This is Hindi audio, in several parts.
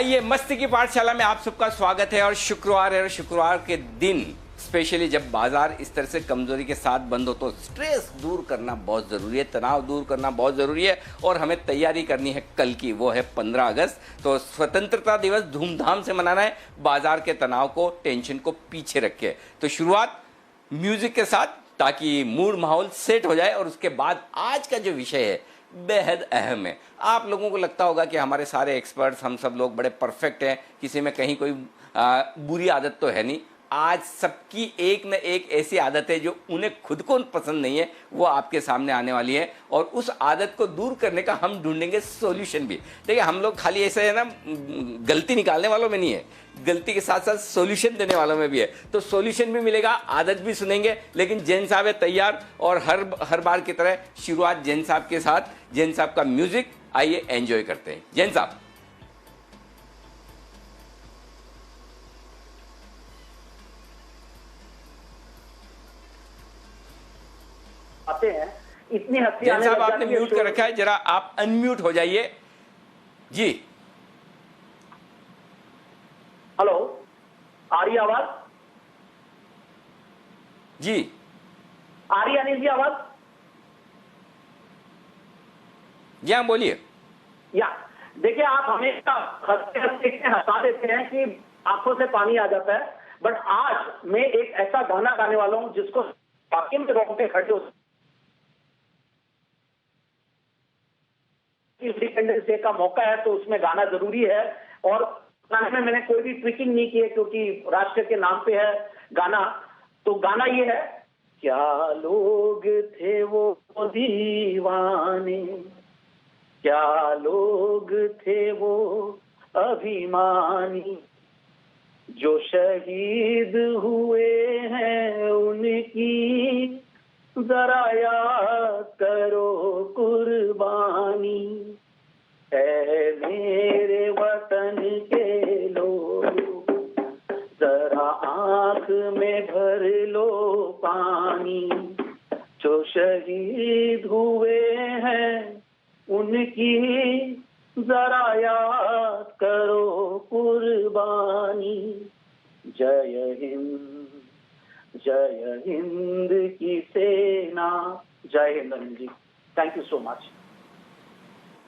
आइए, मस्ती की पाठशाला में आप सबका स्वागत है। और शुक्रवार है और शुक्रवार के दिन स्पेशली जब बाजार इस तरह से कमजोरी के साथ बंद हो तो स्ट्रेस दूर करना बहुत ज़रूरी है, तनाव दूर करना बहुत ज़रूरी है। और हमें तैयारी करनी है कल की, वो है 15 अगस्त। तो स्वतंत्रता दिवस धूमधाम से मनाना है, बाजार के तनाव को, टेंशन को पीछे रख के। तो शुरुआत म्यूजिक के साथ, ताकि मूड माहौल सेट हो जाए। और उसके बाद आज का जो विषय है बेहद अहम है। आप लोगों को लगता होगा कि हमारे सारे एक्सपर्ट्स, हम सब लोग बड़े परफेक्ट हैं, किसी में कहीं कोई बुरी आदत तो है नहीं। आज सबकी एक न एक ऐसी आदत है जो उन्हें खुद को पसंद नहीं है, वो आपके सामने आने वाली है। और उस आदत को दूर करने का हम ढूंढेंगे सॉल्यूशन भी। देखिए, हम लोग खाली ऐसे है ना, गलती निकालने वालों में नहीं है, गलती के साथ साथ सॉल्यूशन देने वालों में भी है। तो सॉल्यूशन भी मिलेगा, आदत भी सुनेंगे। लेकिन जैन साहब है तैयार, और हर बार की तरह शुरुआत जैन साहब के साथ, जैन साहब का म्यूजिक। आइए एंजॉय करते हैं। जैन साहब। आते हैं इतनी हंसी जैन आने साहब लग आपने जाती है। म्यूट कर रखा है, जरा आप अनम्यूट हो जाइए जी। हेलो, आ रही आवाज? जी आ रही अनिल जी आवाज? जी हाँ, बोलिए। या देखिए, आप हमेशा हंसते हंसते इतने हंसा देते हैं कि आंखों से पानी आ जाता है। बट आज मैं एक ऐसा गाना गाने वाला हूं जिसको वाकई में रोंगटे खड़े हो। इंडिपेंडेंस डे का मौका है तो उसमें गाना जरूरी है। और गाने में मैंने कोई भी ट्विकिंग नहीं की है क्योंकि राष्ट्र के नाम पे है गाना। तो गाना ये है, क्या लोग थे वो दीवाने, क्या लोग थे वो अभिमानी, जो शहीद हुए हैं उनकी जरा याद करो कुर्बानी। ऐ मेरे वतन के लोग, जरा आंख में भर लो पानी, जो शहीद हुए हैं उनकी जरा याद करो कुर्बानी। जय हिंद, जय हिंद की सेना। जय Hind Anil ji, thank you so much.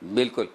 बिल्कुल,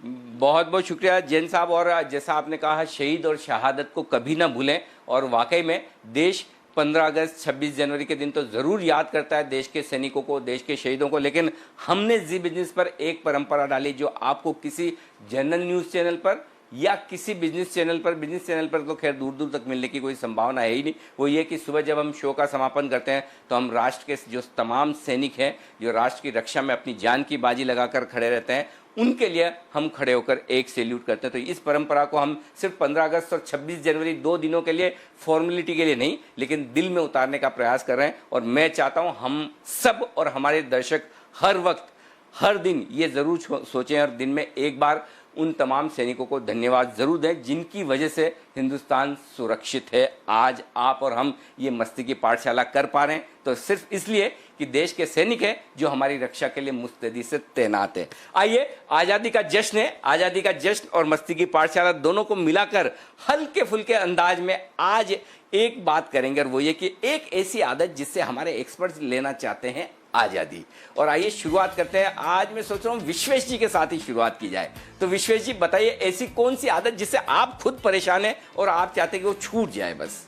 बहुत बहुत शुक्रिया जैन साहब। और जैसा आपने कहा, शहीद और शहादत को कभी ना भूलें। और वाकई में देश 15 अगस्त 26 जनवरी के दिन तो ज़रूर याद करता है देश के सैनिकों को, देश के शहीदों को। लेकिन हमने जी बिजनेस पर एक परंपरा डाली जो आपको किसी जनरल न्यूज़ चैनल पर या किसी बिजनेस चैनल पर तो खैर दूर दूर तक मिलने की कोई संभावना है ही नहीं। वो ये कि सुबह जब हम शो का समापन करते हैं तो हम राष्ट्र के जो तमाम सैनिक हैं, जो राष्ट्र की रक्षा में अपनी जान की बाजी लगाकर खड़े रहते हैं, उनके लिए हम खड़े होकर एक सैल्यूट करते हैं। तो इस परंपरा को हम सिर्फ 15 अगस्त और 26 जनवरी 2 दिनों के लिए, फॉर्मेलिटी के लिए नहीं, लेकिन दिल में उतारने का प्रयास कर रहे हैं। और मैं चाहता हूं हम सब और हमारे दर्शक हर वक्त, हर दिन ये ज़रूर सोचें और दिन में एक बार उन तमाम सैनिकों को धन्यवाद ज़रूर दें जिनकी वजह से हिंदुस्तान सुरक्षित है। आज आप और हम ये मस्ती की पाठशाला कर पा रहे हैं तो सिर्फ इसलिए कि देश के सैनिक हैं जो हमारी रक्षा के लिए मुस्तैदी से तैनात है। आइए, आज़ादी का जश्न है, आज़ादी का जश्न और मस्ती की पाठशाला दोनों को मिलाकर हल्के फुल्के अंदाज में आज एक बात करेंगे, और वो ये कि एक ऐसी आदत जिससे हमारे एक्सपर्ट्स लेना चाहते हैं आज़ादी। और आइए शुरुआत करते हैं। आज मैं सोच रहा हूँ विश्वेश जी के साथ ही शुरुआत की जाए। तो विश्वेश जी बताइए, ऐसी कौन सी आदत जिससे आप खुद परेशान हैं और आप चाहते हैं कि वो छूट जाए बस?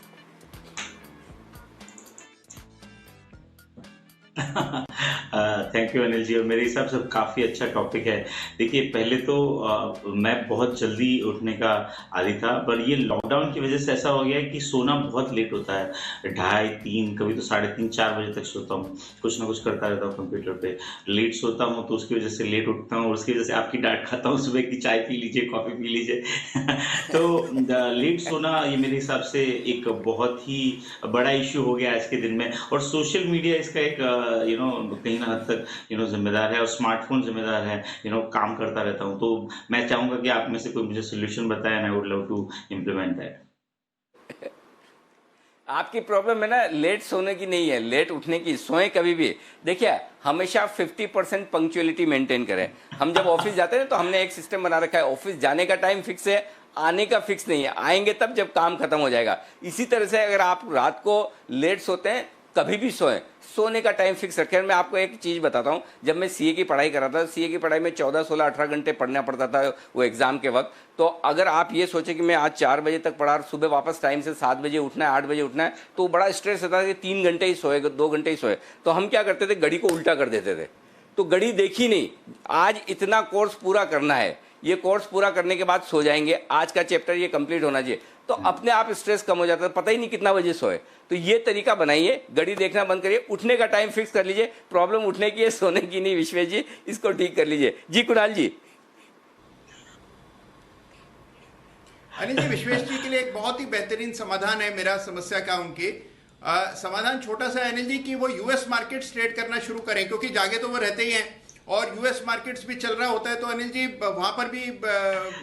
Thank you Anil ji. और मेरे हिसाब से काफ़ी अच्छा टॉपिक है। देखिए, पहले तो मैं बहुत जल्दी उठने का आदी था, पर ये लॉकडाउन की वजह से ऐसा हो गया है कि सोना बहुत लेट होता है। 2:30, कभी तो 3:30 4 बजे तक सोता हूँ, कुछ ना कुछ करता रहता हूँ कंप्यूटर पे। लेट सोता हूँ तो उसकी वजह से लेट उठता हूँ, और उसकी वजह से आपकी डांट खाता हूँ सुबह की, चाय पी लीजिए, कॉफ़ी पी लीजिए। तो लेट सोना ये मेरे हिसाब से एक बहुत ही बड़ा इश्यू हो गया आज के दिन में। और सोशल मीडिया इसका एक कहीं ना हद तक जिम्मेदार है, और स्मार्टफोन जिम्मेदार है। काम करता रहता हूँ। तो मैं चाहूंगा कि आप में से कोई मुझे सोल्यूशन बताए, and I would love to implement that. आपकी प्रॉब्लम है ना लेट सोने की नहीं है, लेट उठने की। सोएं कभी भी। देखिए, हमेशा 50% पंक्चुअलिटी मेंटेन करें। हम जब ऑफिस जाते हैं तो हमने एक सिस्टम बना रखा है, ऑफिस जाने का टाइम फिक्स है, आने का फिक्स नहीं है, आएंगे तब जब काम खत्म हो जाएगा। इसी तरह से अगर आप रात को लेट सोते हैं, कभी भी सोएं, सोने का टाइम फिक्स रखें। मैं आपको एक चीज़ बताता हूं, जब मैं सीए की पढ़ाई कर रहा था, सीए की पढ़ाई में 14, 16, 18 घंटे पढ़ना पड़ता था वो एग्जाम के वक्त। तो अगर आप ये सोचें कि मैं आज 4 बजे तक पढ़ा, सुबह वापस टाइम से 7 बजे उठना है, 8 बजे उठना है, तो बड़ा स्ट्रेस होता था कि 3 घंटे ही सोए, 2 घंटे ही सोए। तो हम क्या करते थे, घड़ी को उल्टा कर देते थे, तो घड़ी देखी नहीं, आज इतना कोर्स पूरा करना है, ये कोर्स पूरा करने के बाद सो जाएंगे, आज का चैप्टर ये कंप्लीट होना चाहिए, तो अपने आप स्ट्रेस कम हो जाता है, पता ही नहीं कितना बजे सोए। तो ये तरीका बनाइए, घड़ी देखना बंद करिए, उठने का टाइम फिक्स कर लीजिए। प्रॉब्लम उठने की है, सोने की नहीं विश्वेश जी, इसको ठीक कर लीजिए। जी कुणाल जी। अनिल जी, विश्वेश जी के लिए एक बहुत ही बेहतरीन समाधान है मेरा समस्या का। उनकी समाधान छोटा सा है अनिल जी, कि वो यूएस मार्केट्स ट्रेड करना शुरू करें, क्योंकि जागे तो वो रहते ही हैं और यूएस मार्केट्स भी चल रहा होता है। तो अनिल जी वहां पर भी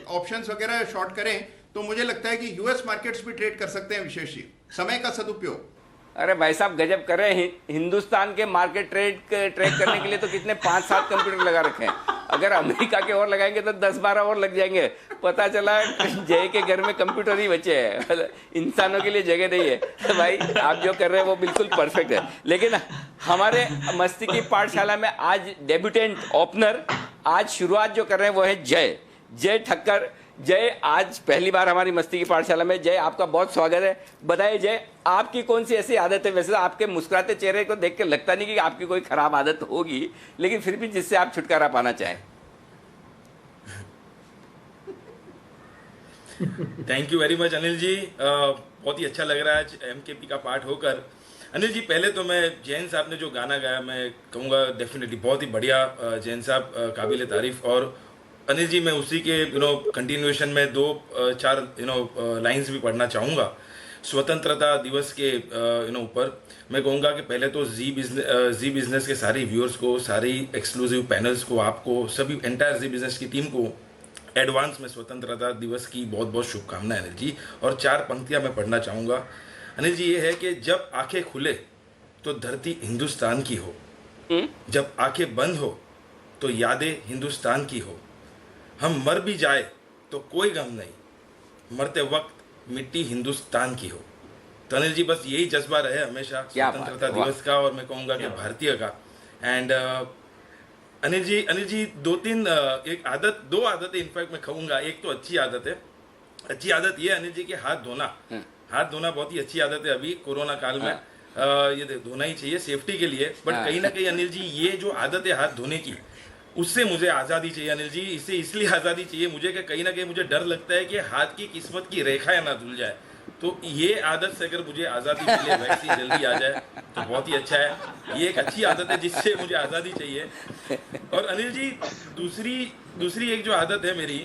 ऑप्शंस वगैरह शॉर्ट करें, तो मुझे लगता है कि यूएस मार्केट्स भी ट्रेड कर सकते हैं विशेष जी, समय का सदुपयोग। अरे भाई साहब गजब कर रहे हैं, हिंदुस्तान के मार्केट ट्रेड करने के लिए तो कितने 5-7 कंप्यूटर लगा रखे हैं। अगर अमेरिका के और लगाएंगे तो 10-12 और लग जाएंगे। पता चला जय के घर में कंप्यूटर ही बचे हैं, इंसानों के लिए जगह नहीं है। तो भाई आप जो कर रहे हैं वो बिल्कुल परफेक्ट है। लेकिन हमारे मस्ती की पाठशाला में आज डेब्यूटेंट ओपनर, आज शुरुआत जो कर रहे हैं वो है जय ठक्कर। जय, आज पहली बार हमारी मस्ती की पाठशाला में। जय, आपका बहुत स्वागत है। बताइए जय, आपकी कौन सी ऐसी आदत है? वैसे आपके मुस्कुराते चेहरे को देख के लगता नहीं कि आपकी कोई खराब आदत होगी, लेकिन फिर भी जिससे आप छुटकारा पाना चाहें। Thank you very much Anil ji, बहुत ही अच्छा लग रहा है आज एमकेपी का पार्ट होकर। अनिल जी, पहले तो मैं जैन साहब ने जो गाना गाया, मैं कहूँगा डेफिनेटली बहुत ही बढ़िया, जैन साहब काबिल तारीफ। और अनिल जी, मैं उसी के कंटिन्यूएशन में 2-4 लाइंस भी पढ़ना चाहूँगा। स्वतंत्रता दिवस के ऊपर मैं कहूँगा कि पहले तो जी बिजनेस के सारे व्यूअर्स को, सारी एक्सक्लूसिव पैनल्स को, आपको सभी एंटायर जी बिजनेस की टीम को एडवांस में स्वतंत्रता दिवस की बहुत बहुत शुभकामनाएं अनिल जी। और 4 पंक्तियाँ मैं पढ़ना चाहूँगा अनिल जी। ये है कि जब आंखें खुले तो धरती हिंदुस्तान की हो, जब आंखें बंद हो तो यादें हिंदुस्तान की हो, हम मर भी जाए तो कोई गम नहीं, मरते वक्त मिट्टी हिंदुस्तान की हो। तो अनिल जी, बस यही जज्बा रहे हमेशा स्वतंत्रता दिवस का, और मैं कहूँगा कि भारतीय का। एंड अनिल जी 2 आदतें इनफैक्ट मैं कहूँगा। एक तो अच्छी आदत है, अच्छी आदत ये अनिल जी कि हाथ धोना बहुत ही अच्छी आदत है अभी कोरोना काल में। ये धोना ही चाहिए सेफ्टी के लिए। बट कहीं ना कहीं अनिल जी, ये जो आदत है हाथ धोने की, उससे मुझे आज़ादी चाहिए अनिल जी। इससे इसलिए आज़ादी चाहिए मुझे कि कहीं ना कहीं मुझे डर लगता है कि हाथ की किस्मत की रेखाएं ना धुल जाए। तो ये आदत से अगर मुझे आज़ादी मिले, वैक्सीन जल्दी आ जाए तो बहुत ही अच्छा है। ये एक अच्छी आदत है जिससे मुझे आज़ादी चाहिए। और अनिल जी, दूसरी एक जो आदत है मेरी,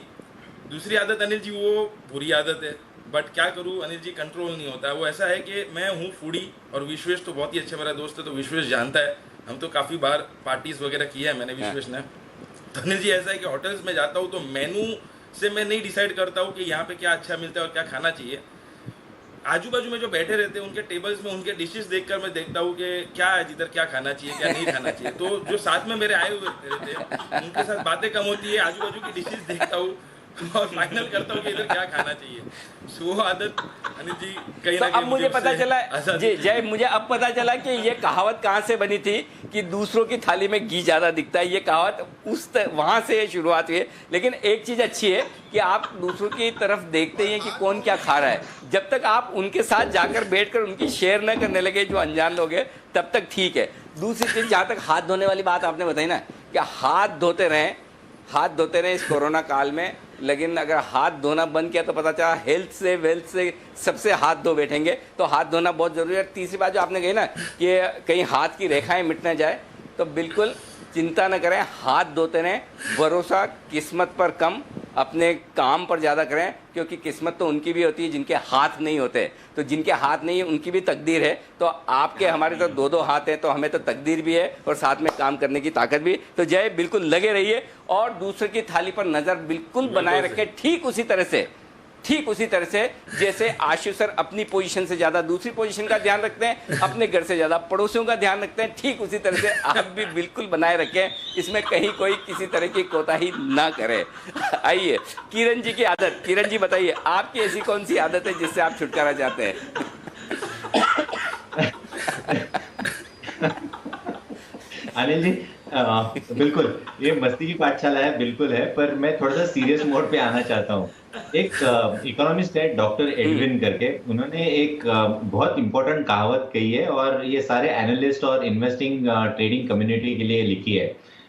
दूसरी आदत अनिल जी वो बुरी आदत है, बट क्या करूँ अनिल जी, कंट्रोल नहीं होता। वो ऐसा है कि मैं हूँ फूडी, और विश्वेश तो बहुत ही अच्छा मेरा दोस्त है, तो विश्वेश जानता है, हम तो काफ़ी बार पार्टीज वगैरह की है मैंने, विश्वेश ने। तो अनिल जी ऐसा है कि होटल्स में जाता हूँ तो मेनू से मैं नहीं डिसाइड करता हूँ कि यहाँ पे क्या अच्छा मिलता है और क्या खाना चाहिए। आजू बाजू में जो बैठे रहते हैं उनके टेबल्स में उनके डिशेस देखकर मैं देखता हूँ कि क्या है, जिधर क्या खाना चाहिए, क्या नहीं खाना चाहिए। तो जो साथ में मेरे आए हुए रहते हैं उनके साथ बातें कम होती है, आजू बाजू की डिशेस देखता हूँ और फाइनल करता हूँ कि इधर क्या खाना चाहिए। वो आदत अनिल जी कहीं ना कहीं अब मुझे पता चला जी जय, मुझे अब पता चला कि ये कहावत कहाँ से बनी थी कि दूसरों की थाली में घी ज्यादा दिखता है। ये कहावत वहां से शुरुआत हुई है। लेकिन एक चीज अच्छी है कि आप दूसरों की तरफ देखते ही हैं कि कौन क्या खा रहा है। जब तक आप उनके साथ जाकर बैठकर उनकी शेयर न करने लगे, जो अनजान लोग हैं, तब तक ठीक है। दूसरी चीज, जहाँ तक हाथ धोने वाली बात आपने बताई ना, कि हाथ धोते रहें इस कोरोना काल में। लेकिन अगर हाथ धोना बंद किया तो पता चला हेल्थ से वेल्थ से सबसे हाथ धो बैठेंगे। तो हाथ धोना बहुत जरूरी है। तीसरी बात जो आपने कही ना कि कहीं हाथ की रेखाएं मिट ना जाए, तो बिल्कुल चिंता न करें, हाथ धोते रहें। भरोसा किस्मत पर कम, अपने काम पर ज़्यादा करें, क्योंकि किस्मत तो उनकी भी होती है जिनके हाथ नहीं होते। तो जिनके हाथ नहीं है उनकी भी तकदीर है। तो आपके हमारे तो 2-2 हाथ हैं, तो हमें तो तकदीर भी है और साथ में काम करने की ताकत भी। तो जय, बिल्कुल लगे रहिए और दूसरे की थाली पर नज़र बिल्कुल बनाए रखें। ठीक उसी तरह से ठीक उसी तरह से जैसे आशु सर अपनी पोजीशन से ज्यादा दूसरी पोजीशन का ध्यान रखते हैं, अपने घर से ज्यादा पड़ोसियों का ध्यान रखते हैं, ठीक उसी तरह से आप भी बिल्कुल बनाए रखें, इसमें कहीं कोई किसी तरह की कोताही ना करे। आइए किरण जी की आदत, किरण जी बताइए आपकी ऐसी कौन सी आदत है जिससे आप छुटकारा चाहते हैं? अनिल जी, बिल्कुल ये मस्ती की पाठशाला है, बिल्कुल है, पर मैं थोड़ा सा सीरियस मोड पे आना चाहता हूँ। एक इकोनॉमिस्ट है डॉक्टर एडविन करके, उन्होंने एक बहुत इंपॉर्टेंट कहावत कही है और ये सारे एनालिस्ट और इन्वेस्टिंग ट्रेडिंग कम्युनिटी के लिए लिखी है।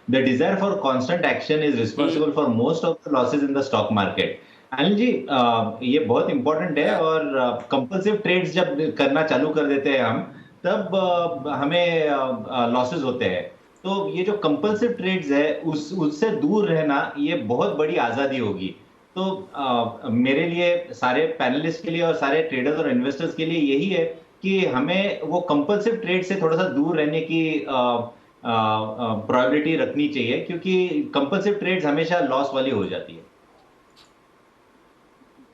The desire for constant action is responsible for most of the losses in the stock market. Anil ji, ये बहुत इंपॉर्टेंट है और कंपल्सिव ट्रेड्स जब करना चालू कर देते हैं हम, तब हमें लॉसेस होते हैं। तो ये जो कंपल्सिव ट्रेड्स है उससे दूर रहना ये बहुत बड़ी आजादी होगी। तो मेरे लिए, सारे पैनलिस्ट के लिए और सारे ट्रेडर्स और इन्वेस्टर्स के लिए यही है कि हमें वो कंपल्सिव ट्रेड से थोड़ा सा दूर रहने की प्रोबेबिलिटी रखनी चाहिए, क्योंकि कंपल्सिव ट्रेड्स हमेशा लॉस वाली हो जाती है।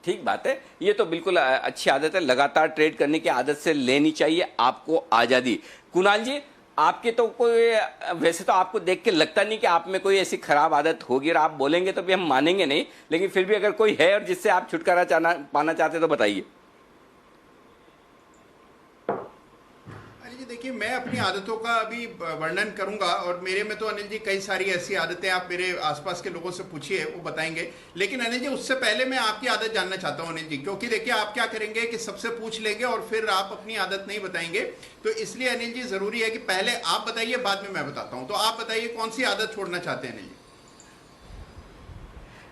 ठीक बात है, ये तो बिल्कुल अच्छी आदत है, लगातार ट्रेड करने की आदत से लेनी चाहिए आपको आजादी। कुणाल जी, आपके तो कोई, वैसे तो आपको देख के लगता नहीं कि आप में कोई ऐसी खराब आदत होगी, और आप बोलेंगे तो भी हम मानेंगे नहीं, लेकिन फिर भी अगर कोई है और जिससे आप छुटकारा पाना चाहते तो बताइए। अनिल जी देखिए, मैं अपनी आदतों का अभी वर्णन करूंगा, और मेरे में तो अनिल जी कई सारी ऐसी आदतें, आप मेरे आसपास के लोगों से पूछिए वो बताएंगे। लेकिन अनिल जी उससे पहले मैं आपकी आदत जानना चाहता हूं अनिल जी, क्योंकि देखिए आप क्या करेंगे कि सबसे पूछ लेंगे और फिर आप अपनी आदत नहीं बताएंगे। तो इसलिए अनिल जी जरूरी है कि पहले आप बताइए, बाद में मैं बताता हूं। तो आप बताइए कौन सी आदत छोड़ना चाहते हैं अनिल जी?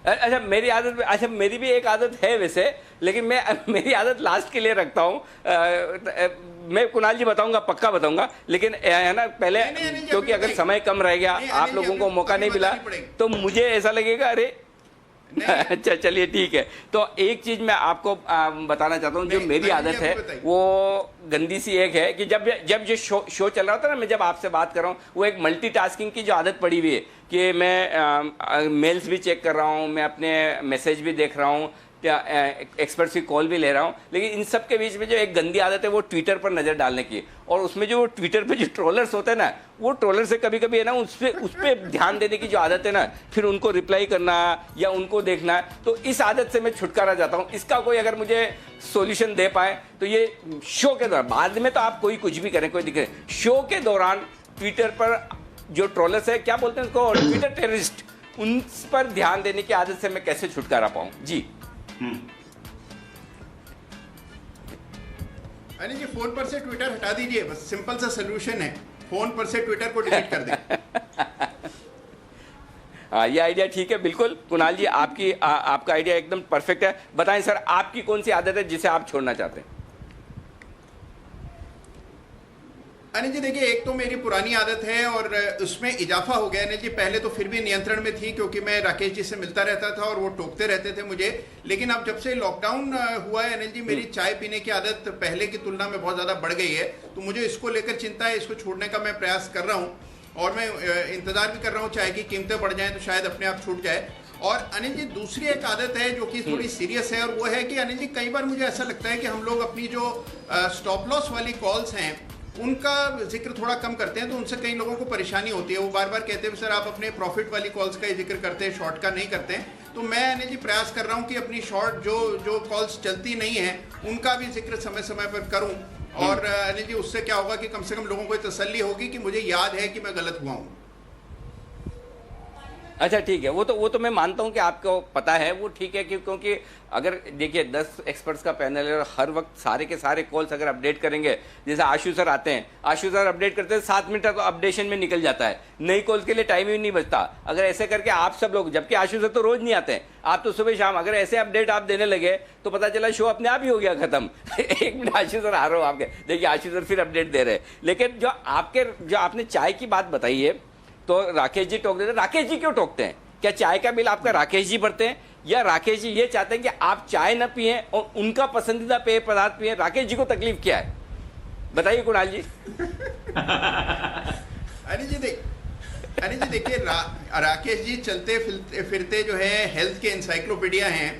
अच्छा, मेरी आदत, अच्छा मेरी भी एक आदत है वैसे, लेकिन मैं मेरी आदत लास्ट के लिए रखता हूँ। मैं कुणाल जी बताऊंगा, पक्का बताऊंगा, लेकिन है ना पहले, क्योंकि अगर समय कम रह गया, आप लोगों को मौका नहीं मिला, तो मुझे ऐसा लगेगा अरे अच्छा चलिए ठीक है। तो एक चीज मैं आपको बताना चाहता हूँ, जो मेरी आदत है वो गंदी सी एक है कि जब जो शो चल रहा था ना, मैं जब आपसे बात कर रहा हूँ, वो एक मल्टीटास्किंग की जो आदत पड़ी हुई है कि मैं मेल्स भी चेक कर रहा हूँ, मैं अपने मैसेज भी देख रहा हूँ, एक्सपर्ट्स की कॉल भी ले रहा हूँ, लेकिन इन सब के बीच में जो एक गंदी आदत है वो ट्विटर पर नजर डालने की। और उसमें जो ट्विटर पे जो ट्रोलर्स होते हैं ना, वो ट्रोलर से कभी कभी है ना उस पे ध्यान देने की जो आदत है ना, फिर उनको रिप्लाई करना या उनको देखना, तो इस आदत से मैं छुटकारा चाहता हूँ। इसका कोई अगर मुझे सॉल्यूशन दे पाए तो ये शो के दौरान, बाद में तो आप कोई कुछ भी करें, कोई दिक्कत नहीं, शो के दौरान ट्विटर पर जो ट्रोलर्स है, क्या बोलते हैं उसको, ट्विटर टेररिस्ट, उन पर ध्यान देने की आदत से मैं कैसे छुटकारा पाऊँ? जी अनिल जी, फोन पर से ट्विटर हटा दीजिए, बस सिंपल सा सोल्यूशन है, फोन पर से ट्विटर को डिलीट कर दें। हाँ, ये आइडिया ठीक है, बिल्कुल कुणाल जी, आपका आइडिया एकदम परफेक्ट है। बताएं सर, आपकी कौन सी आदत है जिसे आप छोड़ना चाहते हैं? अनिल जी देखिए, एक तो मेरी पुरानी आदत है और उसमें इजाफा हो गया अनिल जी। पहले तो फिर भी नियंत्रण में थी, क्योंकि मैं राकेश जी से मिलता रहता था और वो टोकते रहते थे मुझे। लेकिन अब जब से लॉकडाउन हुआ है अनिल जी, मेरी चाय पीने की आदत पहले की तुलना में बहुत ज़्यादा बढ़ गई है। तो मुझे इसको लेकर चिंता है, इसको छोड़ने का मैं प्रयास कर रहा हूँ, और मैं इंतज़ार भी कर रहा हूँ चाय की कीमतें बढ़ जाएँ तो शायद अपने आप छूट जाए। और अनिल जी दूसरी एक आदत है जो कि थोड़ी सीरियस है, और वो है कि अनिल जी कई बार मुझे ऐसा लगता है कि हम लोग अपनी जो स्टॉप लॉस वाली कॉल्स हैं उनका जिक्र थोड़ा कम करते हैं, तो उनसे कई लोगों को परेशानी होती है। वो बार बार कहते हैं सर आप अपने प्रॉफिट वाली कॉल्स का ही जिक्र करते हैं, शॉर्ट का नहीं करते हैं। तो मैं अनिल जी प्रयास कर रहा हूं कि अपनी शॉर्ट जो कॉल्स चलती नहीं है उनका भी जिक्र समय समय पर करूं, और अनिल जी उससे क्या होगा कि कम से कम लोगों को तसल्ली होगी कि मुझे याद है कि मैं गलत हुआ हूँ। अच्छा ठीक है, वो तो मैं मानता हूं कि आपको पता है, वो ठीक है, क्योंकि अगर देखिए 10 एक्सपर्ट्स का पैनल है और हर वक्त सारे के सारे कॉल्स अगर अपडेट करेंगे, जैसे आशु सर आते हैं, आशु सर अपडेट करते हैं 7 मिनट तो अपडेशन में निकल जाता है, नई कॉल्स के लिए टाइम ही नहीं बचता। अगर ऐसे करके आप सब लोग, जबकि आशु सर तो रोज नहीं आते हैं, आप तो सुबह शाम, अगर ऐसे अपडेट आप देने लगे तो पता चला शो अपने आप ही हो गया खत्म। 1 मिनट आशु सर आ रहा हूँ आपके, देखिए आशु सर फिर अपडेट दे रहे हैं। लेकिन जो आपने चाय की बात बताई है, तो राकेश जी टोक देते, राकेश जी क्यों टोकते हैं? क्या चाय का बिल आपका राकेश जी भरते हैं, या राकेश जी ये चाहते हैं कि आप चाय न पिए और उनका पसंदीदा पेय पदार्थ पिए? राकेश जी को तकलीफ क्या है, बताइए कुणाल जी। अनिल जी देखिए, राकेश जी चलते फिरते जो है हेल्थ के इंसाइक्लोपीडिया हैं,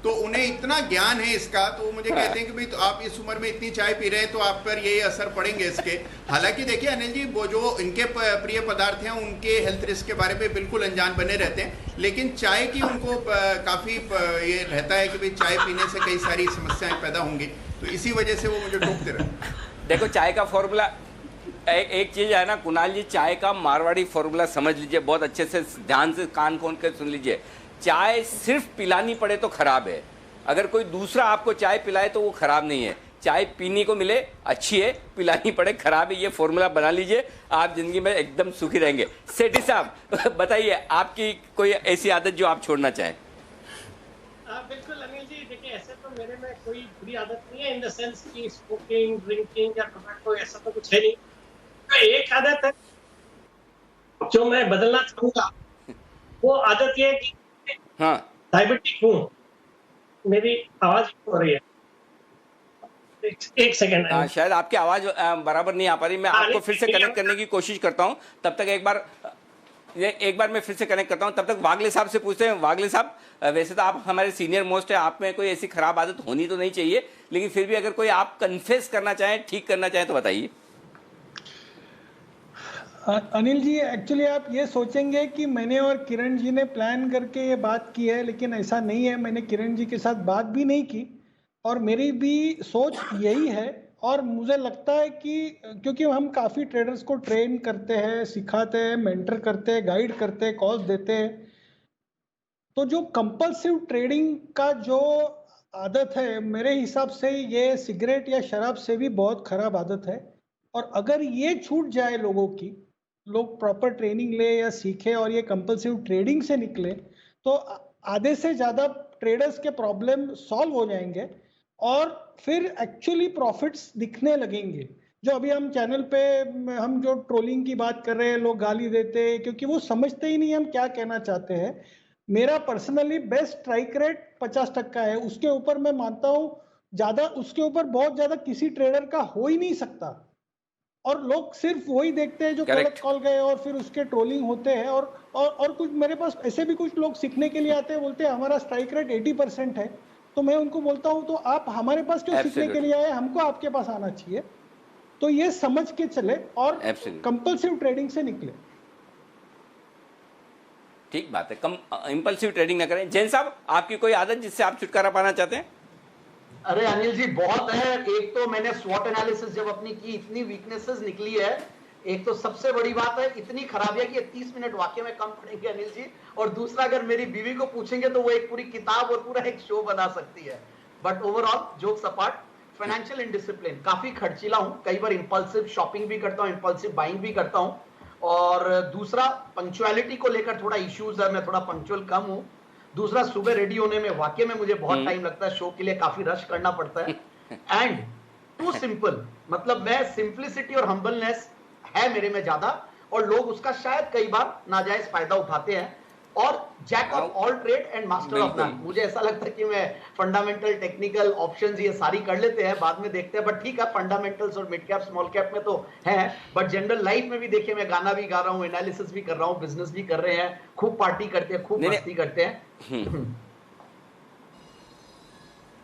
तो उन्हें इतना ज्ञान है इसका, तो मुझे कहते हैं कि भाई तो आप इस उम्र में इतनी चाय पी रहे हैं तो आप पर ये असर पड़ेंगे इसके। हालांकि देखिए अनिल जी, वो जो इनके प्रिय पदार्थ हैं उनके हेल्थ रिस्क के बारे में बिल्कुल अनजान बने रहते हैं, लेकिन चाय की उनको काफ़ी ये रहता है कि भाई चाय पीने से कई सारी समस्याएं पैदा होंगी, तो इसी वजह से वो मुझे टोकते रहते हैं। देखो चाय का फॉर्मूला एक चीज है ना कुणाल जी, चाय का मारवाड़ी फॉर्मूला समझ लीजिए, बहुत अच्छे से ध्यान से कान खोल कर सुन लीजिए। चाय सिर्फ पिलानी पड़े तो खराब है, अगर कोई दूसरा आपको चाय पिलाए तो वो खराब नहीं है। चाय पीने को मिले अच्छी है, पिलानी पड़े खराब है, ये फॉर्मूला बना लीजिए, आप जिंदगी में एकदम सुखी रहेंगे। सेठी साहब बताइए, आपकी कोई ऐसी आदत जो आप छोड़ना चाहें? बिल्कुल अनिल जी, देखिए ऐसे तो मेरे में कोई बुरी आदत नहीं है इन द सेंस कि स्मोकिंग, ड्रिंकिंग या टोबैको ऐसा तो कुछ है नहीं। तो एक आदत है जो मैं बदलना चाहूंगा, वो आदत ये है कि हाँ, डायबिटिक हूँ, मेरी आवाज हो रही है, एक सेकंड। शायद आपकी आवाज बराबर नहीं आ पा रही, मैं आपको फिर से कनेक्ट करने की कोशिश करता हूं, तब तक एक बार मैं फिर से कनेक्ट करता हूं, तब तक वागले साहब से पूछते हैं। वागले साहब, वैसे तो आप हमारे सीनियर मोस्ट है, आप में कोई ऐसी खराब आदत होनी तो नहीं चाहिए, लेकिन फिर भी अगर कोई आप कन्फेस करना चाहें, ठीक करना चाहें तो बताइए। अनिल जी, एक्चुअली आप ये सोचेंगे कि मैंने और किरण जी ने प्लान करके ये बात की है, लेकिन ऐसा नहीं है। मैंने किरण जी के साथ बात भी नहीं की और मेरी भी सोच यही है। और मुझे लगता है कि क्योंकि हम काफ़ी ट्रेडर्स को ट्रेन करते हैं, सिखाते हैं, मेंटर करते हैं, गाइड करते हैं, कॉल्स देते हैं, तो जो कंपल्सिव ट्रेडिंग का जो आदत है, मेरे हिसाब से ये सिगरेट या शराब से भी बहुत खराब आदत है। और अगर ये छूट जाए लोगों की, लोग प्रॉपर ट्रेनिंग ले या सीखे और ये कंपल्सिव ट्रेडिंग से निकले, तो आधे से ज़्यादा ट्रेडर्स के प्रॉब्लम सॉल्व हो जाएंगे और फिर एक्चुअली प्रॉफिट्स दिखने लगेंगे। जो अभी हम चैनल पे हम जो ट्रोलिंग की बात कर रहे हैं, लोग गाली देते हैं क्योंकि वो समझते ही नहीं हम क्या कहना चाहते हैं। मेरा पर्सनली बेस्ट स्ट्राइक रेट 50% है, उसके ऊपर मैं मानता हूँ ज़्यादा, उसके ऊपर बहुत ज़्यादा किसी ट्रेडर का हो ही नहीं सकता। और लोग सिर्फ वही देखते हैं जो गलत कॉल गए और फिर उसके ट्रोलिंग होते हैं। और कुछ मेरे पास ऐसे भी कुछ लोग सीखने के लिए आते हैं, बोलते हैं हमारा स्ट्राइक रेट 80% है, तो मैं उनको बोलता हूं तो आप हमारे पास क्यों सीखने के लिए आए, हमको आपके पास आना चाहिए। तो ये समझ के चले और कंपल्सिव ट्रेडिंग से निकले। ठीक बात है, कम इंपल्सिव ट्रेडिंग ना करें। जैन साहब, आपकी कोई आदत जिससे आप छुटकारा पाना चाहते हैं? अरे अनिल जी, बहुत है। एक तो मैंने स्वॉट एनालिसिस जब अपनी की, इतनी वीकनेसेस निकली है। एक तो सबसे बड़ी बात है, इतनी खराबियां कि 30 मिनट वाकई में कम पड़ेंगे अनिल जी। और दूसरा, अगर मेरी बीवी को पूछेंगे तो वो एक पूरी किताब और पूरा एक शो बना सकती है। But overall jokes apart, financial indiscipline, काफी खर्चीला हूं, कई बार इंपल्सिव शॉपिंग भी करता हूं, इंपल्सिव बाइंग भी करता हूं। और दूसरा, पंक्चुअलिटी को लेकर थोड़ा इश्यूज है, मैं थोड़ा पंक्चुअल कम हूं। दूसरा, सुबह रेडी होने में वाकई में मुझे बहुत टाइम लगता है, शो के लिए काफी रश करना पड़ता है। एंड टू सिंपल, मतलब मैं सिंप्लिसिटी और हम्बलनेस है मेरे में ज्यादा, और लोग उसका शायद कई बार नाजायज फायदा उठाते हैं। और jack of all trade and master of none, मुझे ऐसा लगता है कि मैं फंडामेंटल, टेक्निकल, ऑप्शंस ये सारी कर लेते हैं, बाद में देखते हैं। बट ठीक है, फंडामेंटल्स और मिड कैप, स्मॉल कैप में तो है। बट जनरल लाइफ में भी देखिए, मैं गाना भी गा रहा हूँ, एनालिसिस भी कर रहा हूँ, बिजनेस भी कर रहे हैं, खूब पार्टी करते हैं, खूब मस्ती करते हैं।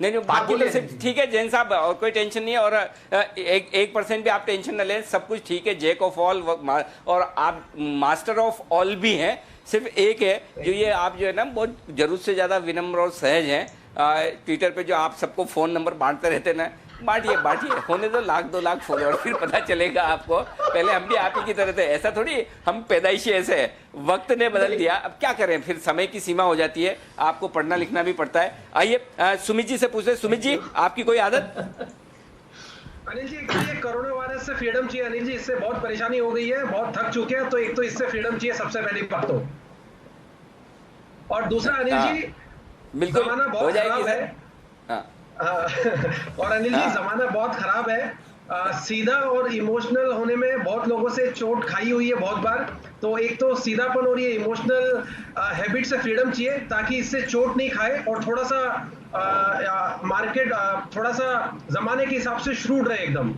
नहीं, बाकी तो सिर्फ ठीक है जैन साहब, और कोई टेंशन नहीं है। और 1% भी आप टेंशन न लें, सब कुछ ठीक है। जैक ऑफ ऑल और आप मास्टर ऑफ ऑल भी हैं। सिर्फ एक है जो ये आप जो है ना, बहुत जरूरत से ज़्यादा विनम्र और सहज हैं। ट्विटर पे जो आप सबको फ़ोन नंबर बांटते रहते ना, बांटिए, होने दो 1-2 लाख फॉलोअर, फिर पता चलेगा आपको। पहले हम भी आप ही की तरह थे, ऐसा थोड़ी हम पैदाइशी ऐसे है, वक्त ने बदल दिया। अब क्या करें, फिर समय की सीमा हो जाती है, आपको पढ़ना लिखना भी पड़ता है। आइए सुमित जी से पूछते हैं। सुमित जी, आपकी कोई आदत? अनिल जी, ये कोरोना वायरस से फ्रीडम चाहिए अनिल जी, इससे बहुत परेशानी हो गई है, बहुत थक चुके हैं, तो एक तो इससे फ्रीडम चाहिए, सबसे पहली बात तो। और दूसरा अनिल जी, बिल्कुल जमाना बहुत खराब है। और अनिल जी, जमाना बहुत खराब है। सीधा और इमोशनल होने में बहुत लोगों से चोट खाई हुई है बहुत बार। तो एक तो सीधापन और ये इमोशनल हैबिट से फ्रीडम चाहिए, ताकि इससे चोट नहीं खाए और थोड़ा सा मार्केट थोड़ा सा जमाने के हिसाब से श्रूड रहे एकदम।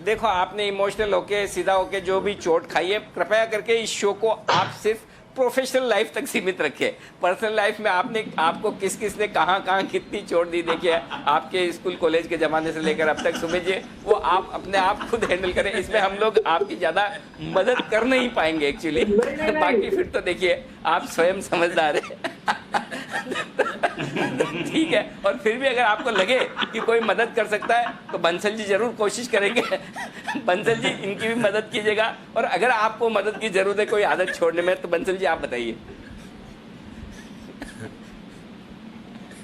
देखो, आपने इमोशनल होके, सीधा होके जो भी चोट खाई है, कृपया करके इस शो को आप सिर्फ प्रोफेशनल लाइफ तक सीमित रखिए। पर्सनल लाइफ में आपको किस किस ने कहाँ कहाँ कितनी चोट दी, देखिए आपके स्कूल कॉलेज के ज़माने से लेकर अब तक समझिए, वो आप अपने आप खुद हैंडल करें। इसमें हम लोग आपकी ज़्यादा मदद कर नहीं पाएंगे एक्चुअली, बाकी फिर तो देखिए आप स्वयं समझदार हैं। ठीक है, और फिर भी अगर आपको लगे कि कोई मदद कर सकता है तो बंसल जी जरूर कोशिश करेंगे। बंसल जी इनकी भी मदद कीजिएगा, और अगर आपको मदद की जरूरत है कोई आदत छोड़ने में तो बंसल जी आप बताइए।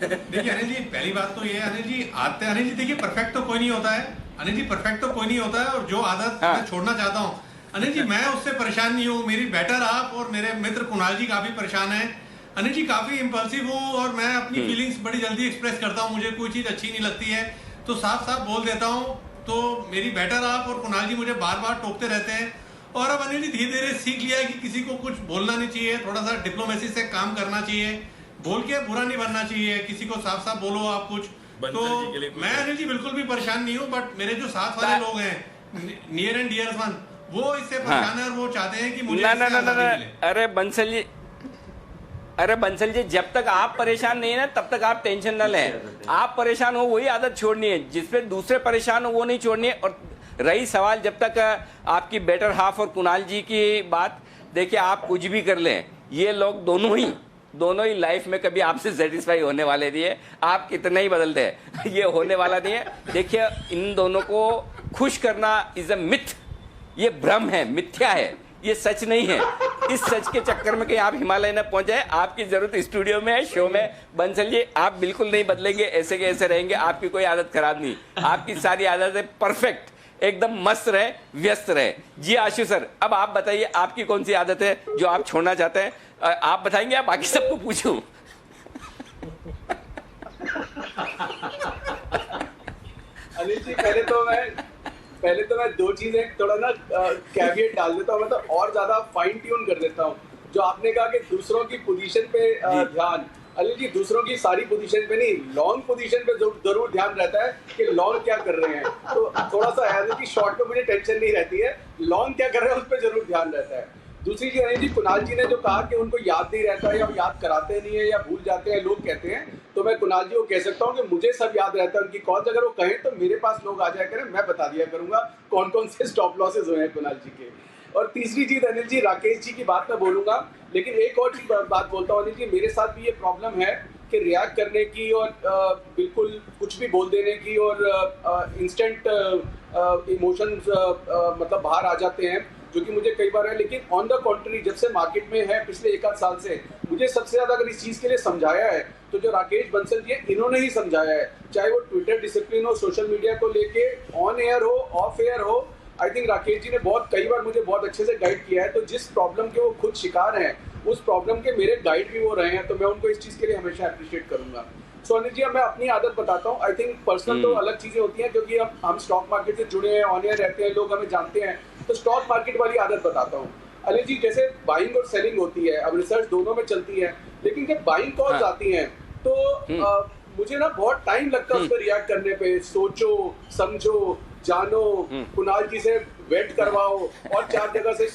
देखिए अनिल जी, पहली बात तो ये है, अनिल जी आते अनिल जी देखिए परफेक्ट तो कोई नहीं होता है, अनिल जी परफेक्ट तो कोई नहीं होता है, और जो आदत मैं छोड़ना चाहता हूँ अनिल जी, मैं उससे परेशान नहीं हूँ। मेरी बेटर आप और मेरे मित्र कुणाल जी काफी परेशान है। अनिल जी काफी इम्पल्सिव हूँ और मैं अपनी फीलिंग्स बड़ी जल्दी एक्सप्रेस करता हूँ। मुझे कोई चीज अच्छी नहीं लगती है तो साफ साफ बोल देता हूँ। तो मेरी बेटर आप और कुणाल जी मुझे बार बार टोकते रहते हैं, और अब अनिल जी धीरे धीरे सीख लिया है कि किसी को कुछ बोलना नहीं चाहिए, थोड़ा सा डिप्लोमेसी से काम करना चाहिए, बोल के बुरा नहीं बनना चाहिए, किसी को साफ साफ बोलो आप कुछ। तो मैं अनिल जी बिल्कुल भी परेशान नहीं हूँ, बट मेरे जो साथ वाले लोग हैं नियर एंड डियर वन, वो इससे परेशान है और वो चाहते हैं कि मुझे अरे बंसल जी जब तक आप परेशान नहीं है ना तब तक आप टेंशन न लें। आप परेशान हो वही आदत छोड़नी है, जिसपे दूसरे परेशान हो वो नहीं छोड़नी है। और रही सवाल जब तक आपकी बेटर हाफ और कुणाल जी की बात, देखिए आप कुछ भी कर लें, ये लोग दोनों ही लाइफ में कभी आपसे सेटिस्फाई होने वाले नहीं है। आप कितना ही बदल दे ये होने वाला नहीं है। देखिए इन दोनों को खुश करना इज अ मिथ, ये भ्रम है, मिथ्या है, ये सच नहीं है। इस सच के चक्कर में कहीं आप हिमालय न पहुंच जाए। आपकी जरूरत स्टूडियो में है, शो में। बंसल जी आप बिल्कुल नहीं बदलेंगे, ऐसे के ऐसे रहेंगे, आपकी कोई आदत खराब नहीं, आपकी सारी आदतें परफेक्ट, एकदम मस्त रहे, व्यस्त रहे। जी आशु सर, अब आप बताइए आपकी कौन सी आदत है जो आप छोड़ना चाहते हैं? आप बताएंगे या बाकी सबको पूछूं? अनिल जी पहले तो मैं दो चीजें थोड़ा ना कैविएट डाल देता हूँ, मतलब और ज्यादा फाइन ट्यून कर देता हूँ। जो आपने कहा कि दूसरों की पोजीशन पे ध्यान, अनिल जी दूसरों की सारी पोजीशन पे नहीं, लॉन्ग पोजीशन पे जरूर ध्यान रहता है कि लॉन्ग क्या कर रहे हैं। तो थोड़ा सा है कि शॉर्ट पे मुझे टेंशन नहीं रहती है, लॉन्ग क्या कर रहे हैं उस पर जरूर ध्यान रहता है। दूसरी चीज अनिल जी, कुणाल जी ने जो कहा कि उनको याद नहीं रहता है या याद कराते नहीं है या भूल जाते हैं लोग कहते हैं, तो मैं कुणाल जी को कह सकता हूँ कि मुझे सब याद रहता है उनकी कॉल्स। अगर वो कहें तो मेरे पास लोग आ जाया करें, मैं बता दिया करूंगा कौन कौन से स्टॉप लॉसेज हुए हैं कुणाल जी के। और तीसरी चीज अनिल जी, राकेश जी की बात मैं बोलूंगा, लेकिन एक और चीज बात बोलता हूँ अनिल जी, मेरे साथ भी ये प्रॉब्लम है कि रिएक्ट करने की और बिल्कुल कुछ भी बोल देने की और इंस्टेंट इमोशंस मतलब बाहर आ जाते हैं, जो कि मुझे कई बार है। लेकिन ऑन द कॉन्ट्री जब से मार्केट में है पिछले 1-8 साल से, मुझे सबसे ज्यादा अगर इस चीज के लिए समझाया है तो जो राकेश बंसल जी है इन्होंने ही समझाया है। चाहे वो ट्विटर डिसिप्लिन हो, सोशल मीडिया को लेके, ऑन एयर हो, ऑफ एयर हो, आई थिंक राकेश जी ने कई बार मुझे बहुत अच्छे से गाइड किया है। तो जिस प्रॉब्लम के वो खुद शिकार हैं, उस प्रॉब्लम के मेरे गाइड भी वो रहे हैं, तो मैं उनको इस चीज के लिए हमेशा अप्रिशिएट करूंगा। सो अनिल जी, अब मैं अपनी आदत बताता हूँ। आई थिंक पर्सनल तो अलग चीजें होती हैं, क्योंकि अब हम स्टॉक मार्केट से जुड़े हैं, ऑन एयर रहते हैं, लोग हमें जानते हैं, तो स्टॉक मार्केट वाली आदत बताता हूँ। अनिल जी, जैसे बाइंग और सेलिंग होती है, अब रिसर्च दोनों में चलती है, लेकिन जब बाइंग कॉल्स आती हैं तो मुझे ना बहुत टाइम लगता है उस पर रिएक्ट करने पे। सोचो, समझो, जानो, कुणाल जी से वेट करवाओ और 4 जगह से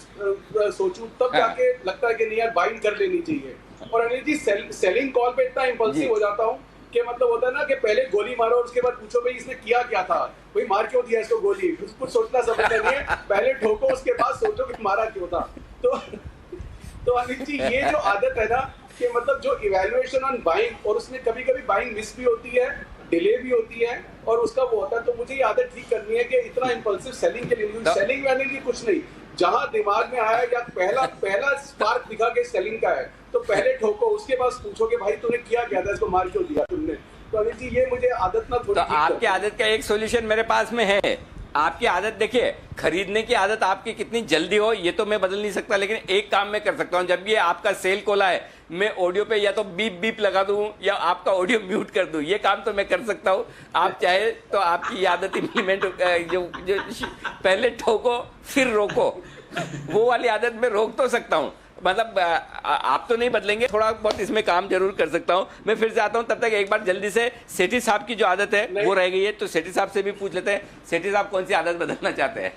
सोचूं, तब जाके लगता है कि नहीं यार बाइंग कर लेनी चाहिए। और अनिल जी सेलिंग कॉल पे इतना इम्पल्सिव हो जाता हूँ कि मतलब होता है ना कि पहले गोली मारो, उसके बाद पूछो भाई इसने किया क्या था, भाई मार क्यों दिया इसको गोली, कुछ सोचना समझना नहीं है, पहले ठोको उसके बाद सोचो कि मारा क्यों था। तो अनिल जी ये जो आदत है ना कि मतलब जो इवैल्यूएशन ऑन बाइंग, और उसमें कभी कभी बाइंग मिस भी होती है, डिले भी होती है, और उसका वो होता है। तो मुझे ये आदत ठीक करनी है कि इतना इम्पल्सिव सेलिंग के लिए, सेलिंग में अनिल जी कुछ नहीं, जहां दिमाग में आया या पहला स्पार्क दिखा के सेलिंग का है तो पहले ठोको, उसके बाद पूछो कि भाई तूने किया क्या था, इसको मार क्यों दिया तुमने। तो अनिल जी ये मुझे आदत ना थोड़ी, तो आपकी आदत का एक सॉल्यूशन मेरे पास में है। आपकी आदत देखिए, खरीदने की आदत आपकी कितनी जल्दी हो ये तो मैं बदल नहीं सकता, लेकिन एक काम मैं कर सकता हूं। जब ये आपका सेल खोला है, मैं ऑडियो पे या तो बीप बीप लगा दूं या आपका ऑडियो म्यूट कर दूं, ये काम तो मैं कर सकता हूं। आप चाहे तो आपकी आदत इम्प्लीमेंट, जो पहले ठोको फिर रोको, वो वाली आदत मैं रोक तो सकता हूं। मतलब आप तो नहीं बदलेंगे, थोड़ा बहुत इसमें काम जरूर कर सकता हूं। मैं फिर से आता हूं, तब तक एक बार जल्दी से सेठी साहब की जो आदत है वो रह गई है, तो सेठी साहब से भी पूछ लेते हैं। सेठी साहब कौन सी आदत बदलना चाहते हैं?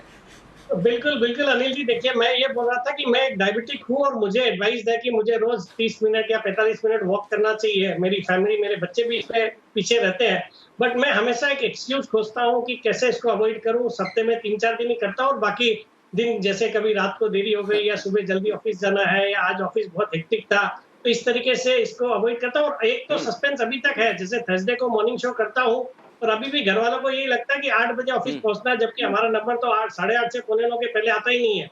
बिल्कुल बिल्कुल अनिल जी, देखिए मैं ये बोल रहा था कि मैं एक डायबिटिक हूँ और मुझे एडवाइस है कि मुझे रोज 30 मिनट या 45 मिनट वॉक करना चाहिए। मेरी फैमिली, मेरे बच्चे भी इसमें पीछे रहते हैं, बट मैं हमेशा एक एक्सक्यूज खोजता हूँ कि कैसे इसको अवॉइड करूँ। हफ्ते में 3-4 दिन ही करता हूँ और बाकी दिन जैसे कभी रात को देरी हो गई या सुबह जल्दी ऑफिस जाना है या आज ऑफिस बहुत हेक्टिक था, तो इस तरीके से इसको अवॉइड करता हूँ। और एक तो सस्पेंस अभी तक है, जैसे थर्सडे को मॉर्निंग शो करता हूँ और अभी भी घर वालों को यही लगता है कि 8 बजे ऑफिस पहुंचना है, जबकि हमारा नंबर तो 8, 8:30 से 8:45 के पहले आता ही नहीं है।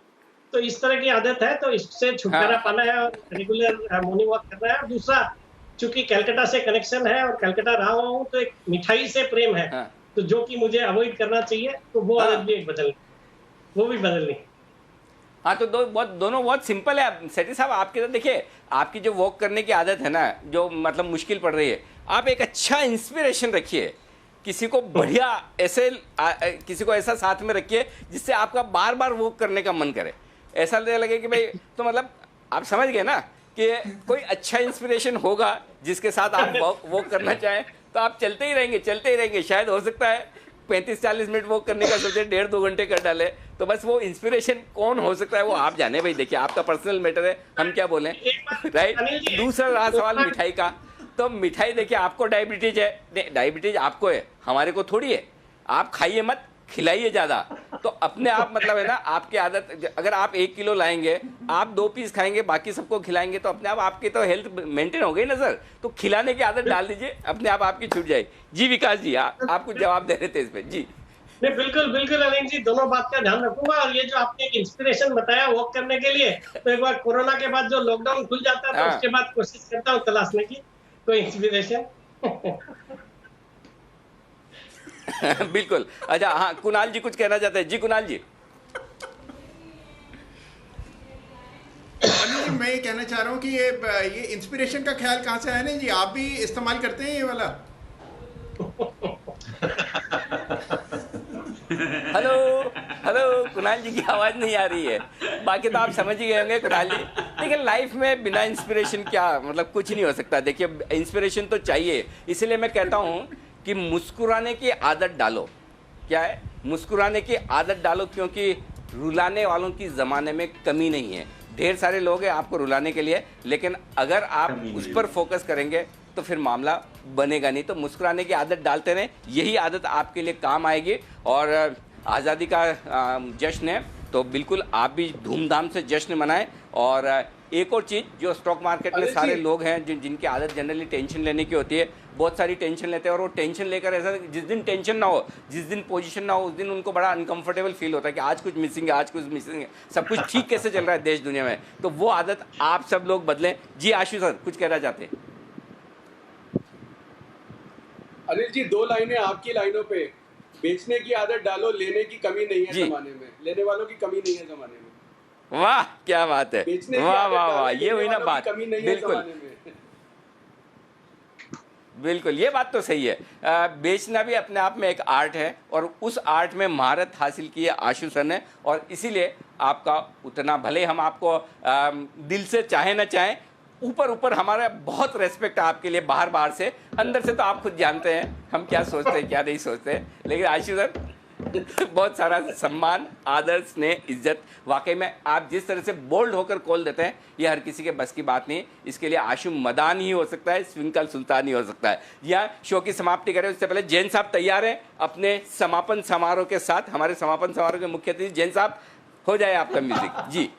तो इस तरह की आदत है, तो इससे छुटकारा पाना है और रेगुलर मॉर्निंग वॉक करना है। और दूसरा, चूंकि कलकत्ता से कनेक्शन है और कलकत्ता रहा हुआ हूँ, तो एक मिठाई से प्रेम है, तो जो कि मुझे अवॉइड करना चाहिए, तो वो आदत भी एक बदलनी, वो भी बदलनी। हाँ, तो दोनों बहुत सिंपल है सेठी साहब। आपके तो देखिए, आपकी जो वॉक करने की आदत है ना, जो मतलब मुश्किल पड़ रही है, आप एक अच्छा इंस्पिरेशन रखिए, किसी को बढ़िया ऐसे किसी को ऐसा साथ में रखिए जिससे आपका बार बार वॉक करने का मन करे। ऐसा लगे कि भाई, तो मतलब आप समझ गए ना कि कोई अच्छा इंस्पिरेशन होगा जिसके साथ आप वॉक करना चाहें, तो आप चलते ही रहेंगे। शायद हो सकता है 35-40 मिनट वॉक करने का सोचे 1.5-2 घंटे कर डाले, तो बस वो इंस्पिरेशन कौन हो सकता है वो आप जाने भाई। देखिए, आपका पर्सनल मैटर है, हम क्या बोलें, राइट। दूसरा रहा सवाल मिठाई का, तो मिठाई देखिए, आपको डायबिटीज है, डायबिटीज आपको है, हमारे को थोड़ी है। आप खाइए मत, खिलाइए ज़्यादा, तो अपने आप मतलब है ना, आपकी आदत, अगर आप 1 किलो लाएंगे, आप 2 पीस खाएंगे, बाकी सबको खिलाएंगे, तो अपने आप आपकी तो हेल्थ मेंटेन हो गई ना सर। तो खिलाने की आदत डाल दीजिए, अपने आप आपकी छूट जाएगी। जी विकास जी, आप कुछ जवाब दे रहे थे इस पे जी। नहीं, बिल्कुल बिल्कुल अनिल जी, दोनों बात का ध्यान रखूंगा। और ये जो आपने एक इंस्पिरेशन बताया वॉक करने के लिए, तो एक बार कोरोना के बाद जो लॉकडाउन खुल जाता है, तो उसके बाद कोशिश करता हूँ तलाशने की कोई इंस्पिरेशन। बिल्कुल। अच्छा, हाँ, कुणाल जी कुछ कहना चाहते हैं। जी कुणाल जी। अनिल जी, मैं ये कहना चाह रहा हूँ कि ये इंस्पिरेशन का ख्याल कहाँ से आया ना जी? आप भी इस्तेमाल करते हैं ये वाला? हेलो, कुणाल जी की आवाज नहीं आ रही है, बाकी तो आप समझ ही गए होंगे कुणाल जी। लेकिन लाइफ में बिना इंस्पिरेशन क्या, मतलब कुछ नहीं हो सकता। देखिए, इंस्पिरेशन तो चाहिए, इसलिए मैं कहता हूँ कि मुस्कुराने की आदत डालो। क्या है? मुस्कुराने की आदत डालो, क्योंकि रुलाने वालों की ज़माने में कमी नहीं है। ढेर सारे लोग हैं आपको रुलाने के लिए, लेकिन अगर आप उस पर फोकस करेंगे तो फिर मामला बनेगा नहीं। तो मुस्कुराने की आदत डालते रहें, यही आदत आपके लिए काम आएगी। और आज़ादी का जश्न है, तो बिल्कुल आप भी धूमधाम से जश्न मनाएं। और एक और चीज़, जो स्टॉक मार्केट में सारे लोग हैं जिनकी आदत जनरली टेंशन लेने की होती है, बहुत सारी टेंशन लेते हैं, और वो टेंशन लेकर ऐसा, जिस दिन टेंशन ना हो, जिस दिन पोजीशन ना हो, उस दिन उनको बड़ा अनकंफर्टेबल फील होता है कि आज कुछ मिसिंग है, आज कुछ मिसिंग है, सब कुछ ठीक कैसे चल रहा है देश दुनिया में। तो वो आदत आप सब लोग बदलें। जी आशु सर, कुछ कहना चाहते हैं? अनिल जी, 2 लाइनें आपकी लाइनों पे। बेचने की आदत डालो, लेने की कमी नहीं है जमाने में, लेने वालों की कमी नहीं है जमाने में। वाह, क्या बात है, वाह वाह वाह, ये हुई ना बात। बिल्कुल बिल्कुल, ये बात तो सही है। बेचना भी अपने आप में एक आर्ट है, और उस आर्ट में महारत हासिल की है आशु सर ने, और इसीलिए आपका उतना, भले हम आपको दिल से चाहे ना चाहें, ऊपर हमारा बहुत रेस्पेक्ट है आपके लिए, बाहर से, अंदर से तो आप खुद जानते हैं हम क्या सोचते हैं, क्या नहीं सोचते हैं। लेकिन आशु सर, बहुत सारा सम्मान, आदर, स्नेह, इज्जत। वाकई में आप जिस तरह से बोल्ड होकर कॉल देते हैं, ये हर किसी के बस की बात नहीं। इसके लिए आशु मदान ही हो सकता है, स्विंकल सुल्तान ही हो सकता है। यहाँ शो की समाप्ति करें उससे पहले जैन साहब तैयार हैं अपने समापन समारोह के साथ। हमारे समापन समारोह के मुख्य अतिथि जैन साहब, हो जाए आपका म्यूजिक जी।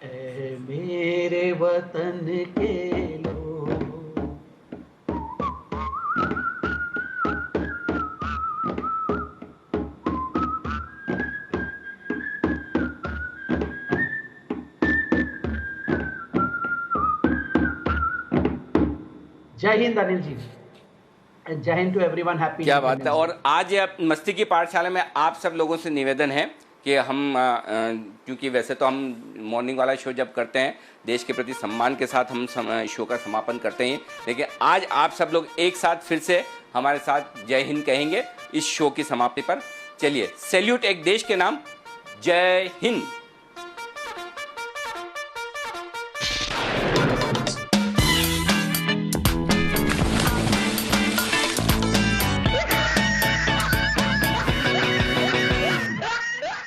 ऐ मेरे वतन के लोग, जय हिंद अनिल जी, जय हिंद टू एवरीवन, हैप्पी। क्या बात है। और आज मस्ती की पाठशाला में आप सब लोगों से निवेदन है कि हम, क्योंकि वैसे तो हम मॉर्निंग वाला शो जब करते हैं, देश के प्रति सम्मान के साथ हम शो का समापन करते हैं, लेकिन आज आप सब लोग एक साथ फिर से हमारे साथ जय हिंद कहेंगे इस शो की समाप्ति पर। चलिए, सैल्यूट एक देश के नाम, जय हिंद।